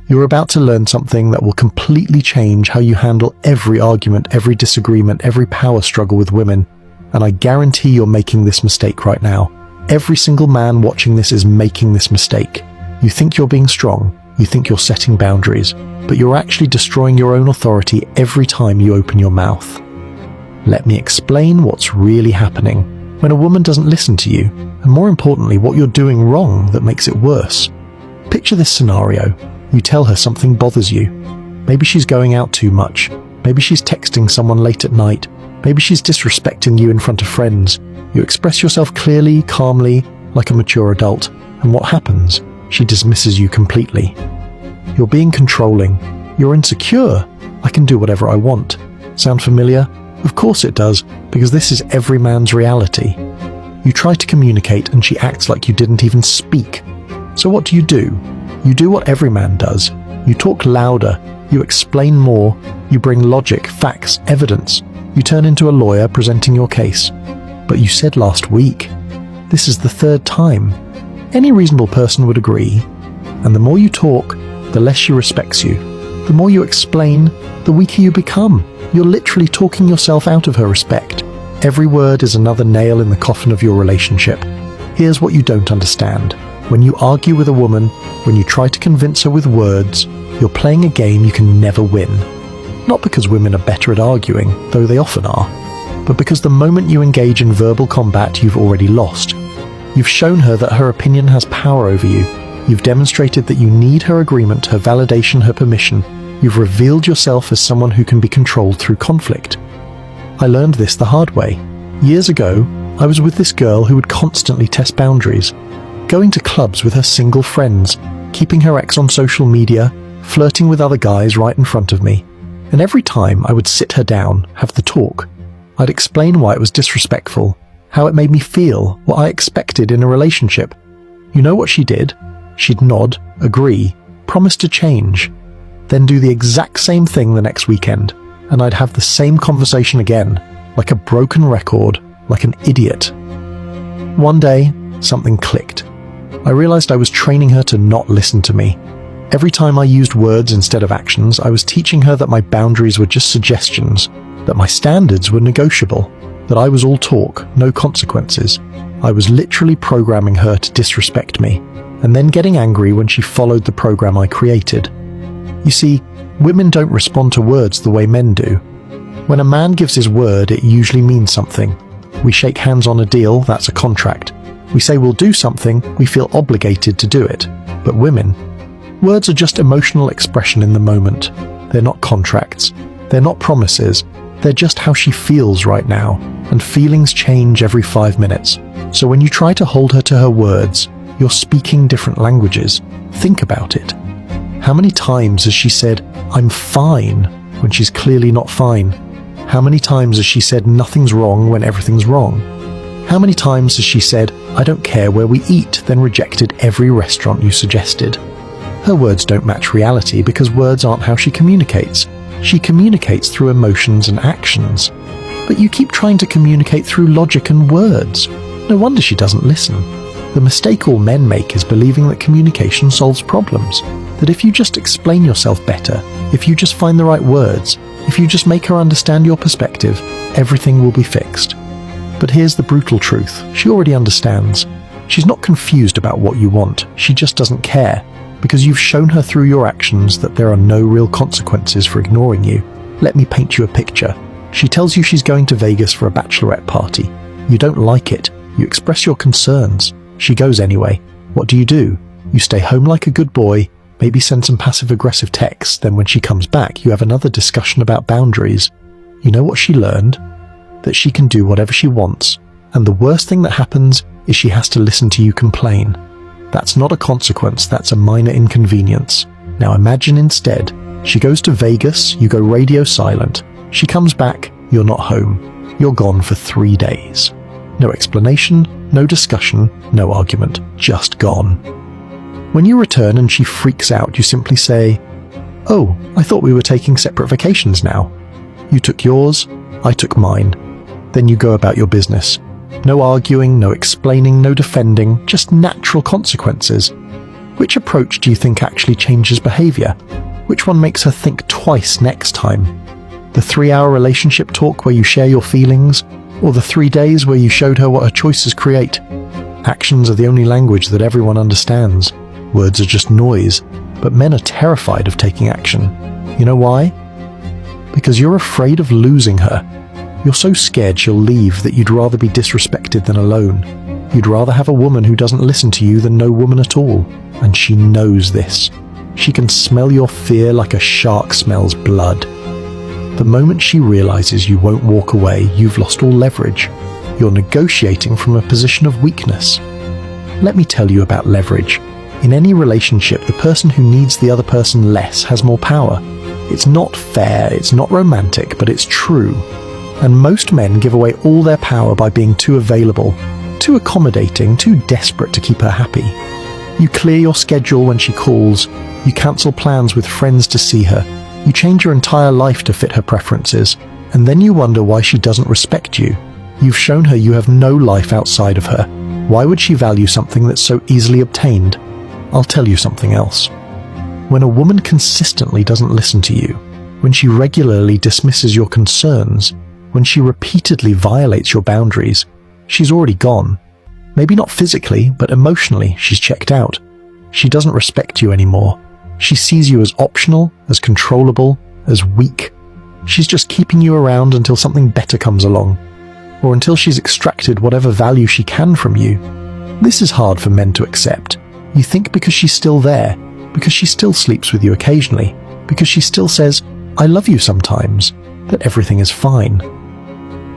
You're about to learn something that will completely change how you handle every argument, every disagreement, every power struggle with women. And I guarantee you're making this mistake right now. Every single man watching this is making this mistake. You think you're being strong, you think you're setting boundaries, but you're actually destroying your own authority every time you open your mouth. Let me explain what's really happening when a woman doesn't listen to you, and more importantly, what you're doing wrong that makes it worse. Picture this scenario. You tell her something bothers you. Maybe she's going out too much. Maybe she's texting someone late at night. Maybe she's disrespecting you in front of friends. You express yourself clearly, calmly, like a mature adult, and what happens? She dismisses you completely. You're being controlling. You're insecure. I can do whatever I want. Sound familiar? Of course it does, because this is every man's reality. You try to communicate and she acts like you didn't even speak. So what do? You do what every man does. You talk louder. You explain more. You bring logic, facts, evidence. You turn into a lawyer presenting your case. But you said last week. This is the third time. Any reasonable person would agree. And the more you talk, the less she respects you. The more you explain, the weaker you become. You're literally talking yourself out of her respect. Every word is another nail in the coffin of your relationship. Here's what you don't understand. When you argue with a woman, when you try to convince her with words, you're playing a game you can never win. Not because women are better at arguing, though they often are, but because the moment you engage in verbal combat, you've already lost. You've shown her that her opinion has power over you. You've demonstrated that you need her agreement, her validation, her permission. You've revealed yourself as someone who can be controlled through conflict. I learned this the hard way. Years ago, I was with this girl who would constantly test boundaries, going to clubs with her single friends, keeping her ex on social media, flirting with other guys right in front of me. And every time I would sit her down, have the talk, I'd explain why it was disrespectful, how it made me feel, what I expected in a relationship. You know what she did? She'd nod, agree, promise to change, then do the exact same thing the next weekend, and I'd have the same conversation again, like a broken record, like an idiot. One day, something clicked. I realized I was training her to not listen to me. Every time I used words instead of actions, I was teaching her that my boundaries were just suggestions, that my standards were negotiable, that I was all talk, no consequences. I was literally programming her to disrespect me, and then getting angry when she followed the program I created. You see, women don't respond to words the way men do. When a man gives his word, it usually means something. We shake hands on a deal, that's a contract. We say we'll do something, we feel obligated to do it. But women, words are just emotional expression in the moment. They're not contracts. They're not promises. They're just how she feels right now, and feelings change every 5 minutes. So when you try to hold her to her words, you're speaking different languages. Think about it. How many times has she said, "I'm fine," when she's clearly not fine? How many times has she said nothing's wrong when everything's wrong? How many times has she said, "I don't care where we eat," then rejected every restaurant you suggested? Her words don't match reality because words aren't how she communicates. She communicates through emotions and actions. But you keep trying to communicate through logic and words. No wonder she doesn't listen. The mistake all men make is believing that communication solves problems. That if you just explain yourself better, if you just find the right words, if you just make her understand your perspective, everything will be fixed. But here's the brutal truth. She already understands. She's not confused about what you want. She just doesn't care, because you've shown her through your actions that there are no real consequences for ignoring you. Let me paint you a picture. She tells you she's going to Vegas for a bachelorette party. You don't like it. You express your concerns. She goes anyway. What do? You stay home like a good boy, maybe send some passive-aggressive texts, then when she comes back, you have another discussion about boundaries. You know what she learned? That she can do whatever she wants, and the worst thing that happens is she has to listen to you complain. That's not a consequence, that's a minor inconvenience. Now imagine instead, she goes to Vegas, you go radio silent. She comes back, you're not home. You're gone for 3 days. No explanation, no discussion, no argument, just gone. When you return and she freaks out, you simply say, "Oh, I thought we were taking separate vacations now. You took yours, I took mine." Then you go about your business. No arguing, no explaining, no defending, just natural consequences. Which approach do you think actually changes behavior? Which one makes her think twice next time? The 3-hour relationship talk where you share your feelings, or the 3 days where you showed her what her choices create? Actions are the only language that everyone understands. Words are just noise, but men are terrified of taking action. You know why? Because you're afraid of losing her. You're so scared she'll leave that you'd rather be disrespected than alone. You'd rather have a woman who doesn't listen to you than no woman at all. And she knows this. She can smell your fear like a shark smells blood. The moment she realizes you won't walk away, you've lost all leverage. You're negotiating from a position of weakness. Let me tell you about leverage. In any relationship, the person who needs the other person less has more power. It's not fair, it's not romantic, but it's true. And most men give away all their power by being too available, too accommodating, too desperate to keep her happy. You clear your schedule when she calls, you cancel plans with friends to see her, you change your entire life to fit her preferences, and then you wonder why she doesn't respect you. You've shown her you have no life outside of her. Why would she value something that's so easily obtained? I'll tell you something else. When a woman consistently doesn't listen to you, when she regularly dismisses your concerns, when she repeatedly violates your boundaries, she's already gone. Maybe not physically, but emotionally, she's checked out. She doesn't respect you anymore. She sees you as optional, as controllable, as weak. She's just keeping you around until something better comes along, or until she's extracted whatever value she can from you. This is hard for men to accept. You think because she's still there, because she still sleeps with you occasionally, because she still says, "I love you" sometimes, that everything is fine.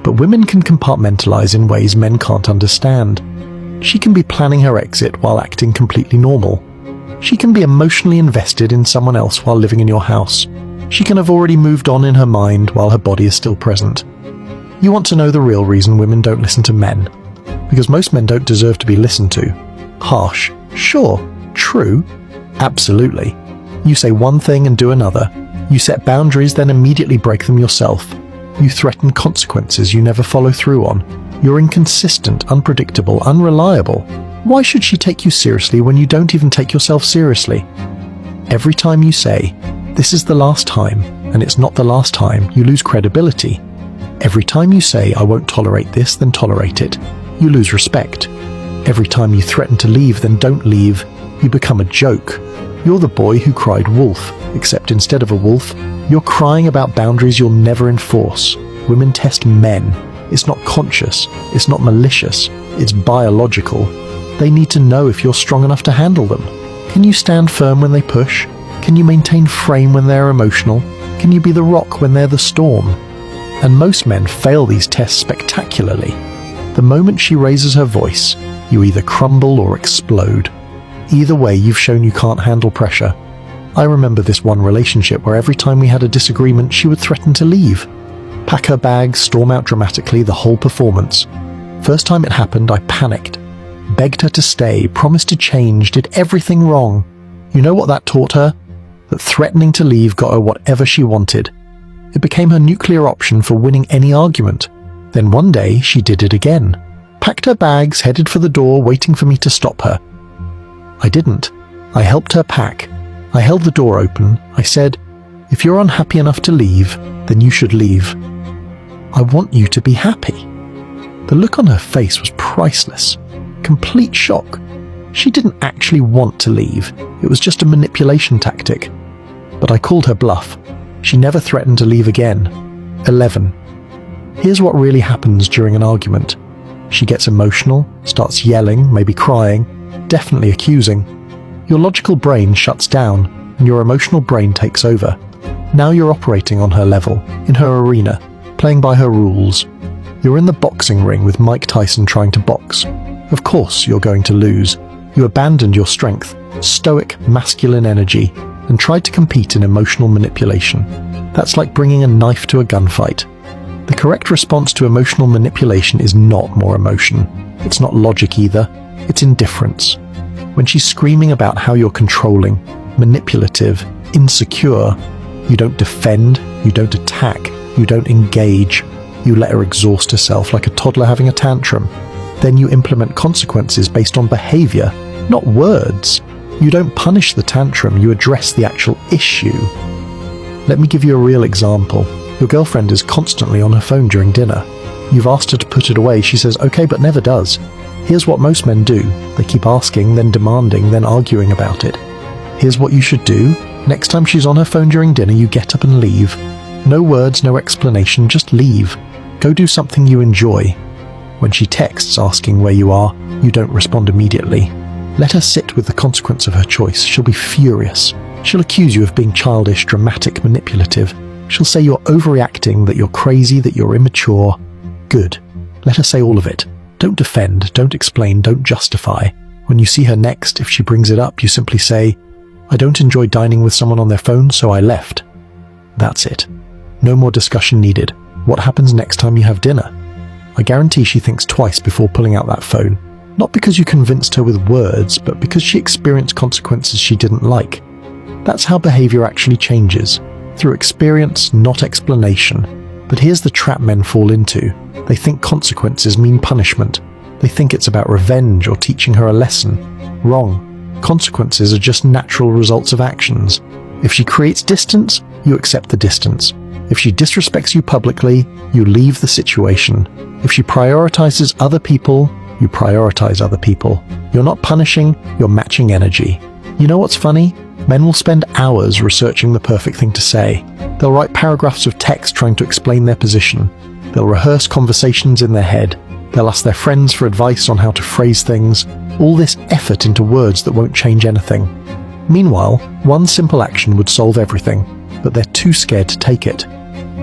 But women can compartmentalize in ways men can't understand. She can be planning her exit while acting completely normal. She can be emotionally invested in someone else while living in your house. She can have already moved on in her mind while her body is still present. You want to know the real reason women don't listen to men? Because most men don't deserve to be listened to. Harsh, sure. True, absolutely. You say one thing and do another. You set boundaries, then immediately break them yourself. You threaten consequences you never follow through on. You're inconsistent, unpredictable, unreliable. Why should she take you seriously when you don't even take yourself seriously? Every time you say, "This is the last time," and it's not the last time, you lose credibility. Every time you say, "I won't tolerate this," then tolerate it, you lose respect. Every time you threaten to leave, then don't leave, you become a joke. You're the boy who cried wolf, except instead of a wolf, you're crying about boundaries you'll never enforce. Women test men. It's not conscious, it's not malicious, it's biological. They need to know if you're strong enough to handle them. Can you stand firm when they push? Can you maintain frame when they're emotional? Can you be the rock when they're the storm? And most men fail these tests spectacularly. The moment she raises her voice, you either crumble or explode. Either way, you've shown you can't handle pressure. I remember this one relationship where every time we had a disagreement, she would threaten to leave. Pack her bags, storm out dramatically, the whole performance. First time it happened, I panicked. Begged her to stay, promised to change, did everything wrong. You know what that taught her? That threatening to leave got her whatever she wanted. It became her nuclear option for winning any argument. Then one day, she did it again. Packed her bags, headed for the door, waiting for me to stop her. I didn't. I helped her pack. I held the door open. I said, "If you're unhappy enough to leave, then you should leave. I want you to be happy." The look on her face was priceless. Complete shock. She didn't actually want to leave. It was just a manipulation tactic. But I called her bluff. She never threatened to leave again. 11. Here's what really happens during an argument. She gets emotional, starts yelling, maybe crying, definitely accusing. Your logical brain shuts down, and your emotional brain takes over. Now you're operating on her level, in her arena, playing by her rules. You're in the boxing ring with Mike Tyson trying to box. Of course you're going to lose. You abandoned your strength, stoic, masculine energy, and tried to compete in emotional manipulation. That's like bringing a knife to a gunfight. The correct response to emotional manipulation is not more emotion. It's not logic either. It's indifference. When she's screaming about how you're controlling, manipulative, insecure, you don't defend, you don't attack, you don't engage. You let her exhaust herself like a toddler having a tantrum. Then you implement consequences based on behavior, not words. You don't punish the tantrum, you address the actual issue. Let me give you a real example. Your girlfriend is constantly on her phone during dinner. You've asked her to put it away, she says okay but never does. Here's what most men do. They keep asking, then demanding, then arguing about it. Here's what you should do. Next time she's on her phone during dinner, you get up and leave. No words, no explanation, just leave. Go do something you enjoy. When she texts asking where you are, you don't respond immediately. Let her sit with the consequence of her choice. She'll be furious. She'll accuse you of being childish, dramatic, manipulative. She'll say you're overreacting, that you're crazy, that you're immature. Good. Let her say all of it. Don't defend, don't explain, don't justify. When you see her next, if she brings it up, you simply say, I don't enjoy dining with someone on their phone, so I left. That's it. No more discussion needed. What happens next time you have dinner? I guarantee she thinks twice before pulling out that phone. Not because you convinced her with words, but because she experienced consequences she didn't like. That's how behavior actually changes. Through experience, not explanation. But here's the trap men fall into. They think consequences mean punishment. They think it's about revenge or teaching her a lesson. Wrong. Consequences are just natural results of actions. If she creates distance, you accept the distance. If she disrespects you publicly, you leave the situation. If she prioritizes other people, you prioritize other people. You're not punishing, you're matching energy. You know what's funny? Men will spend hours researching the perfect thing to say. They'll write paragraphs of text trying to explain their position. They'll rehearse conversations in their head. They'll ask their friends for advice on how to phrase things. All this effort into words that won't change anything. Meanwhile, one simple action would solve everything, but they're too scared to take it.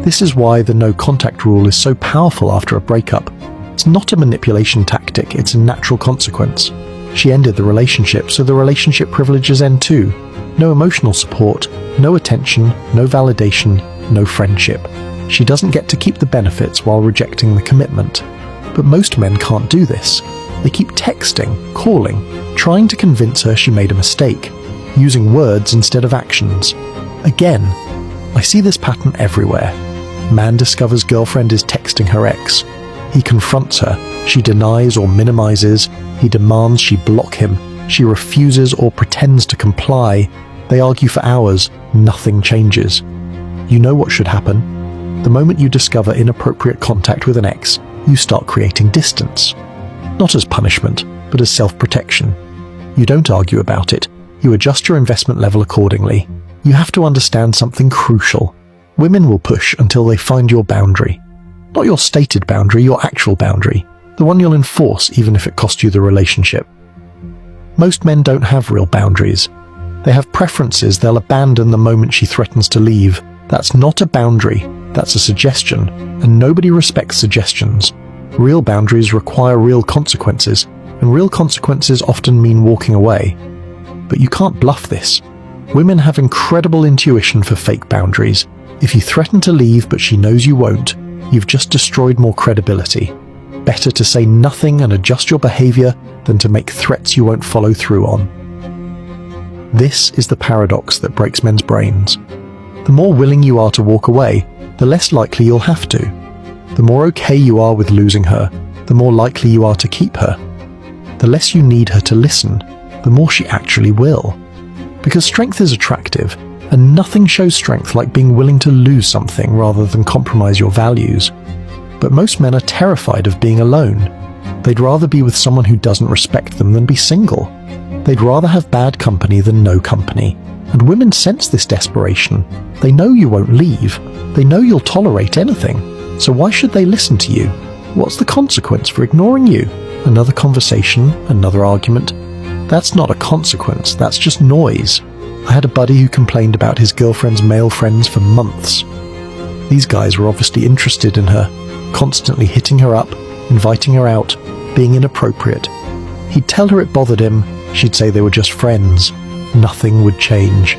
This is why the no contact rule is so powerful after a breakup. It's not a manipulation tactic, it's a natural consequence. She ended the relationship, so the relationship privileges end too. No emotional support, no attention, no validation, no friendship. She doesn't get to keep the benefits while rejecting the commitment. But most men can't do this. They keep texting, calling, trying to convince her she made a mistake, using words instead of actions. Again, I see this pattern everywhere. Man discovers girlfriend is texting her ex. He confronts her. She denies or minimizes. He demands she block him. She refuses or pretends to comply. They argue for hours. Nothing changes. You know what should happen. The moment you discover inappropriate contact with an ex, you start creating distance. Not as punishment, but as self-protection. You don't argue about it. You adjust your investment level accordingly. You have to understand something crucial. Women will push until they find your boundary. Not your stated boundary, your actual boundary. The one you'll enforce even if it costs you the relationship. Most men don't have real boundaries. They have preferences they'll abandon the moment she threatens to leave. That's not a boundary, that's a suggestion, and nobody respects suggestions. Real boundaries require real consequences, and real consequences often mean walking away. But you can't bluff this. Women have incredible intuition for fake boundaries. If you threaten to leave but she knows you won't, you've just destroyed more credibility. Better to say nothing and adjust your behavior than to make threats you won't follow through on. This is the paradox that breaks men's brains. The more willing you are to walk away, the less likely you'll have to. The more okay you are with losing her, the more likely you are to keep her. The less you need her to listen, the more she actually will. Because strength is attractive, and nothing shows strength like being willing to lose something rather than compromise your values. But most men are terrified of being alone. They'd rather be with someone who doesn't respect them than be single. They'd rather have bad company than no company. And women sense this desperation. They know you won't leave. They know you'll tolerate anything. So why should they listen to you? What's the consequence for ignoring you? Another conversation, another argument. That's not a consequence, that's just noise. I had a buddy who complained about his girlfriend's male friends for months. These guys were obviously interested in her, constantly hitting her up, inviting her out, being inappropriate. He'd tell her it bothered him, she'd say they were just friends. Nothing would change.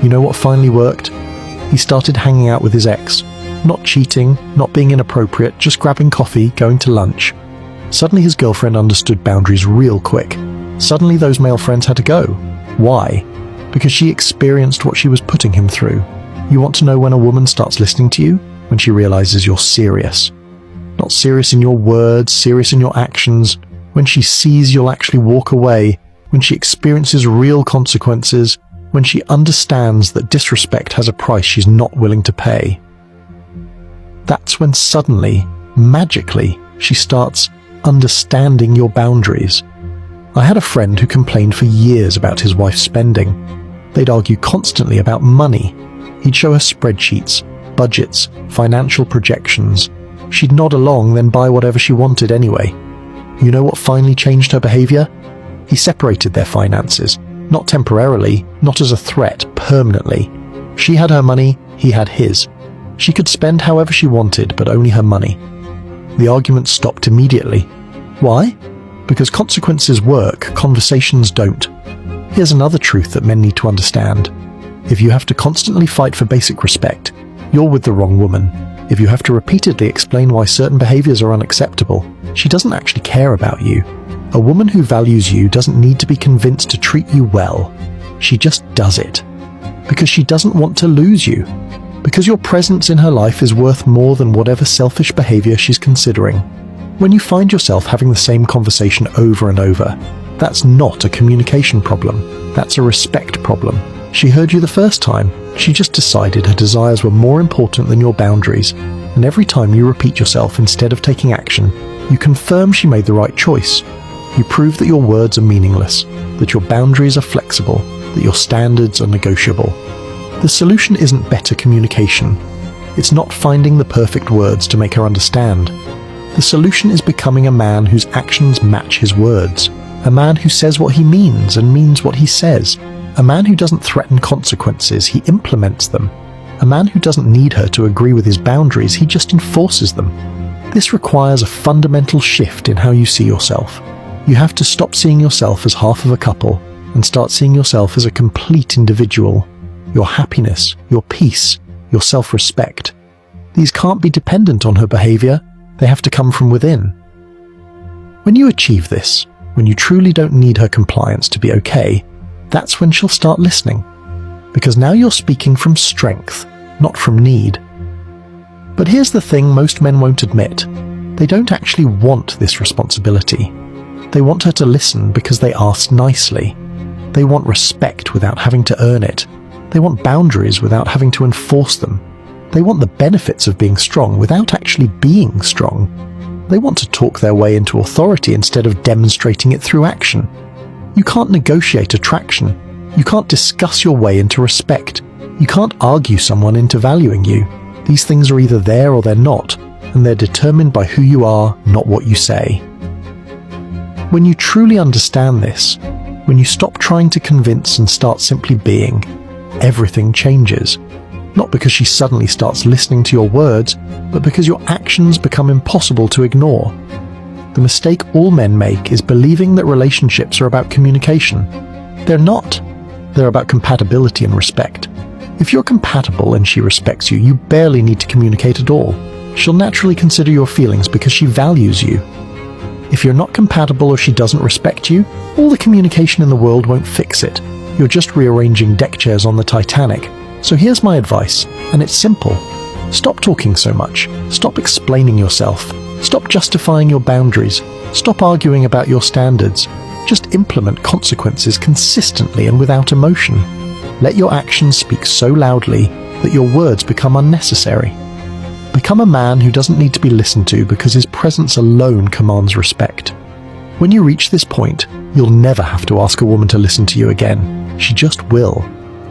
You know what finally worked? He started hanging out with his ex. Not cheating, not being inappropriate, just grabbing coffee, going to lunch. Suddenly his girlfriend understood boundaries real quick. Suddenly those male friends had to go. Why? Because she experienced what she was putting him through. You want to know when a woman starts listening to you? When she realizes you're serious. Not serious in your words, serious in your actions. When she sees you'll actually walk away, when she experiences real consequences, when she understands that disrespect has a price she's not willing to pay. That's when suddenly, magically, she starts understanding your boundaries. I had a friend who complained for years about his wife's spending. They'd argue constantly about money. He'd show her spreadsheets, budgets, financial projections. She'd nod along, then buy whatever she wanted anyway. You know what finally changed her behavior? He separated their finances, not temporarily, not as a threat, permanently. She had her money, he had his. She could spend however she wanted, but only her money. The argument stopped immediately. Why? Because consequences work, conversations don't. Here's another truth that men need to understand. If you have to constantly fight for basic respect, you're with the wrong woman. If you have to repeatedly explain why certain behaviors are unacceptable, she doesn't actually care about you. A woman who values you doesn't need to be convinced to treat you well. She just does it. Because she doesn't want to lose you. Because your presence in her life is worth more than whatever selfish behavior she's considering. When you find yourself having the same conversation over and over, that's not a communication problem. That's a respect problem. She heard you the first time. She just decided her desires were more important than your boundaries. And every time you repeat yourself instead of taking action, you confirm she made the right choice. You prove that your words are meaningless, that your boundaries are flexible, that your standards are negotiable. The solution isn't better communication. It's not finding the perfect words to make her understand. The solution is becoming a man whose actions match his words. A man who says what he means and means what he says. A man who doesn't threaten consequences, he implements them. A man who doesn't need her to agree with his boundaries, he just enforces them. This requires a fundamental shift in how you see yourself. You have to stop seeing yourself as half of a couple and start seeing yourself as a complete individual. Your happiness, your peace, your self-respect. These can't be dependent on her behavior. They have to come from within. When you achieve this, when you truly don't need her compliance to be okay, that's when she'll start listening. Because now you're speaking from strength, not from need. But here's the thing most men won't admit. They don't actually want this responsibility. They want her to listen because they asked nicely. They want respect without having to earn it. They want boundaries without having to enforce them. They want the benefits of being strong without actually being strong. They want to talk their way into authority instead of demonstrating it through action. You can't negotiate attraction. You can't discuss your way into respect. You can't argue someone into valuing you. These things are either there or they're not, and they're determined by who you are, not what you say. When you truly understand this, when you stop trying to convince and start simply being, everything changes. Not because she suddenly starts listening to your words, but because your actions become impossible to ignore. The mistake all men make is believing that relationships are about communication. They're not. They're about compatibility and respect. If you're compatible and she respects you, you barely need to communicate at all. She'll naturally consider your feelings because she values you. If you're not compatible or she doesn't respect you, all the communication in the world won't fix it. You're just rearranging deck chairs on the Titanic. So here's my advice, and it's simple. Stop talking so much. Stop explaining yourself. Stop justifying your boundaries. Stop arguing about your standards. Just implement consequences consistently and without emotion. Let your actions speak so loudly that your words become unnecessary. Become a man who doesn't need to be listened to because his presence alone commands respect. When you reach this point, you'll never have to ask a woman to listen to you again. She just will.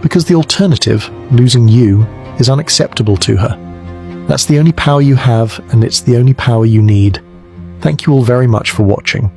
Because the alternative, losing you, is unacceptable to her. That's the only power you have, and it's the only power you need. Thank you all very much for watching.